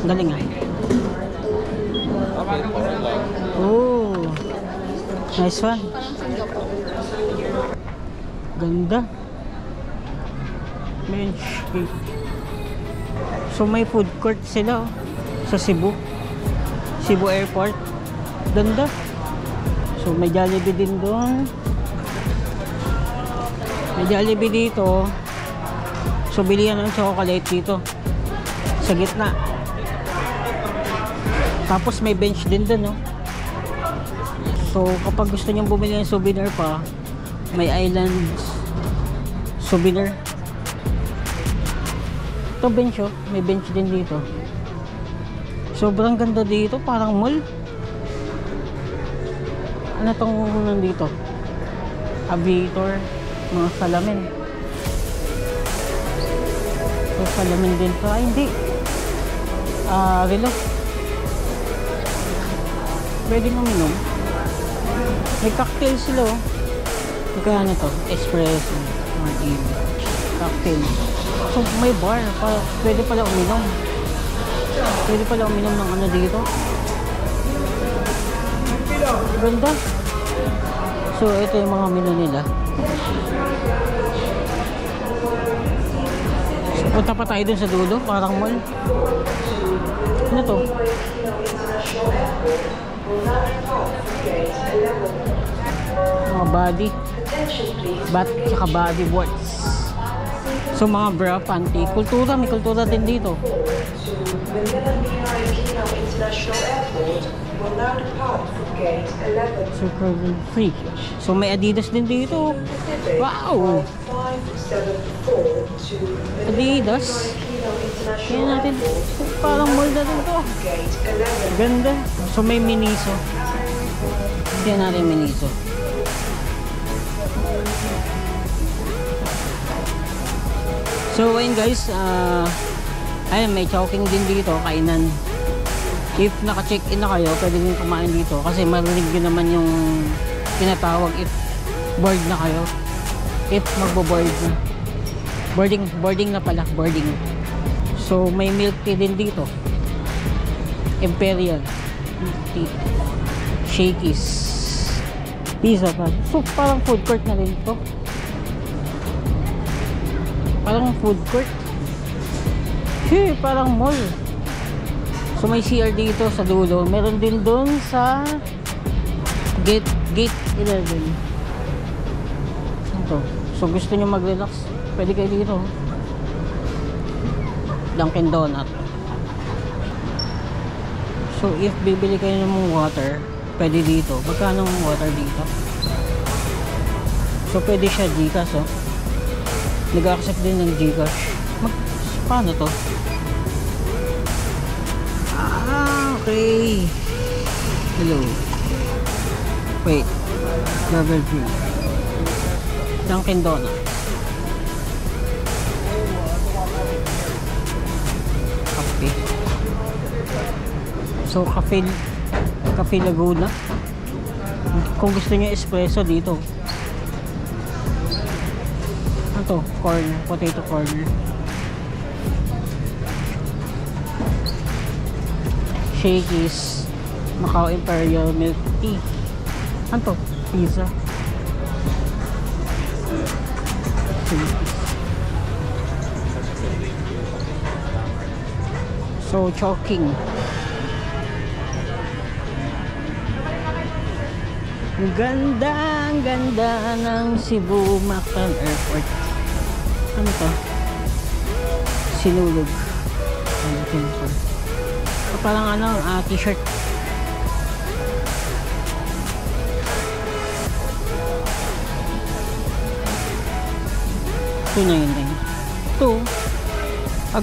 Galing nga. Oh, nice one. Ganda. Bench cake. So may food court sila sa Cebu Airport. Ganda. So may Jollibee din doon. May Jollibee dito. So bilihan ng chocolate dito sa gitna. Tapos may bench din doon, no? So kapag gusto niyo bumili ng souvenir pa, may island souvenir. Ito bench, oh. May bench din dito. Sobrang ganda dito, parang mall. Ano tong nandito? Aviator, mga salamin. So salamin din to. Ay hindi. Relo. Pwedeng uminom. May cocktail sila, oh. Magkano to? Espresso, cocktail. So may bar, pwede pala uminom. Pwede pala uminom ng ano dito. Ganda. So ito yung mga menu nila. So, punta pa tayo dun sa dulo, parang mall. Ano to? Mga body. Tsaka body works. So mga bra, panty, kultura, may kultura din dito. So free. So may Adidas din dito. Wow! Adidas. Kaya natin, parang mall na din to. Ganda. So may Miniso. Kaya natin Miniso. So ayun guys, ayun, may chowking din dito, kainan. If naka-check-in na kayo, pwede din kumain dito kasi marinig nyo naman yung tinatawag if board na kayo. If magbo-board na. Boarding na pala, boarding. So may milk tea din dito. Imperial milk tea. Shakey's. Pizza pa. So parang food court na rin ito. Parang food court. Parang mall. So may CR dito sa dulo. Meron din doon sa gate 11. Ito. So gusto nyo mag-relax, pwede kayo dito. Dunkin Donut. So if bibili kayo ng water, pwede dito. Magkano ang water dito? So pwede siya Gcash, oh. Nag-accept din ng Gcash. Paano to? Okay. Hello. Wait. Level 3. Dunkin Donut. Cafe. So, Cafe Laguna. Kung gusto niyo espresso dito. Ano to? Corner. Potato corner. Shakey's Macau Imperial Milk Tea. Ano to? Pizza. So, choking. Ang ganda ng Cebu Mactan Airport. Ano to? Sinulog. Parang ano, t-shirt. Ito na yun din. Ito.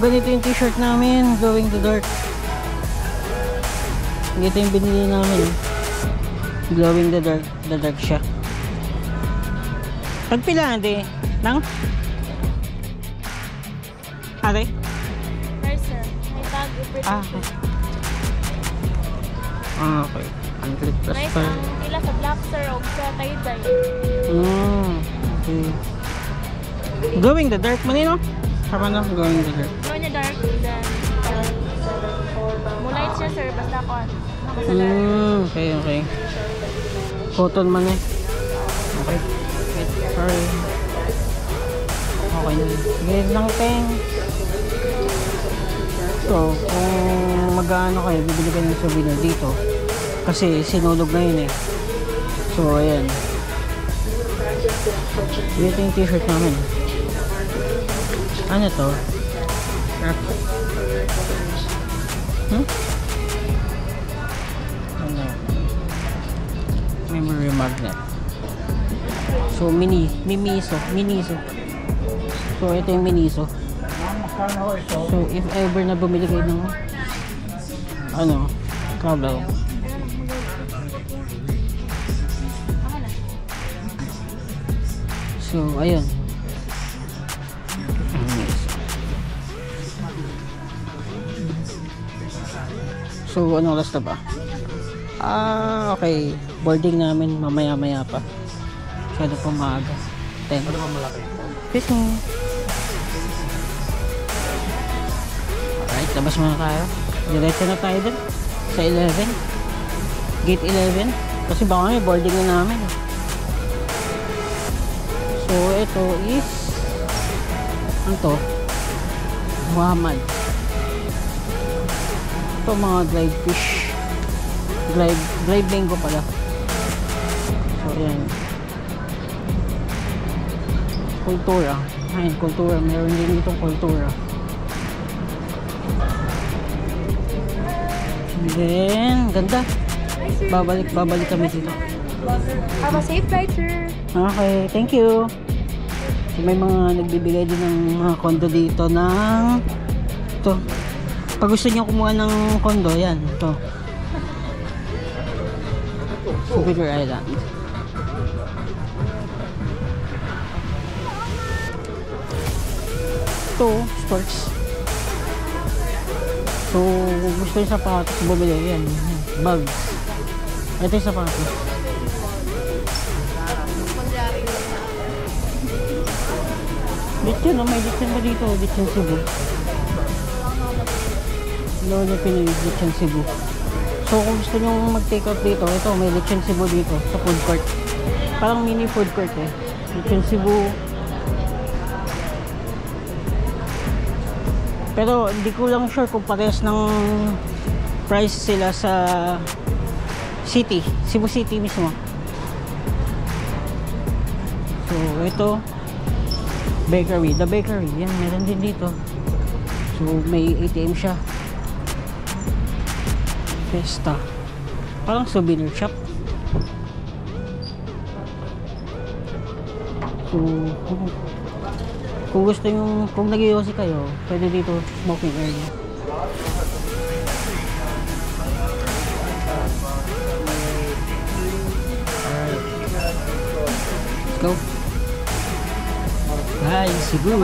Ganito yung t-shirt namin. Going to dark. Ganito yung binili namin. Glowing the dark siya. Pagpila natin nang ate? Sir, sir. May tag. Okay. Okay. Ang click plus nice pa. ang pila sa black, sir. O sa tie-dye. Okay. Glowing the dark man no? Tama na, glowing the dark. Glow niya dark, then mulight siya sir, basta ako sa dark. Okay, okay. Cotton man eh. Okay. Wait, sorry. Okay na. Sige lang, Teng. So, kung mag-ano kayo, bibili kayo ng souvenir dito. Kasi sinulog na yun eh. So, ayan. Dito yung t-shirt namin. Ano to? Ano? Memory magnet. So, Miniso. So, ito yung Miniso. So, if ever na bumili kayo ng ano, cable. So, ayun. So, anong oras na ba? Okay. Boarding namin mamaya-maya pa. Masyado pa maaga. 10. Ano ba malaki? Fishing. Alright, labas muna tayo. Diretso na tayo dun. Sa 11. Gate 11. Kasi baka may boarding na namin. So, ito is ano to? Muhammad. Ito mga dried fish. Dried mango pala. So, ayan. Kultura. Ayan, kultura. Meron din itong kultura. Then, ganda. Babalik kami dito. Have a safe flight, sir. Okay, thank you. So, may mga nagbibigay din ng mga condo dito ng ito. Pag gusto niyo kumuha ng condo, yan, ito. Jupiter Island. Ito, sports. So, kung gusto yung sapatos, bumili yan. Bags. Ito yung sapatos. Lechon, may lechon ba dito? Lechon Cebu. Ano niya pinili? Lechon Cebu. So, kung gusto nyo mag-take out dito, ito, may Lechon Cebu dito sa food court. Parang mini food court eh. Lechon Cebu. Pero, hindi ko lang sure kung parehas ng price sila sa city. Cebu City mismo. So, ito, bakery. The bakery. Yan, meron din dito. So, may ATM siya. Festa. Parang souvenir shop. So, kung gusto nyo, kung nag-iossi kayo, pwede dito smoking area. Alright. Let's go. Bye, Cebu.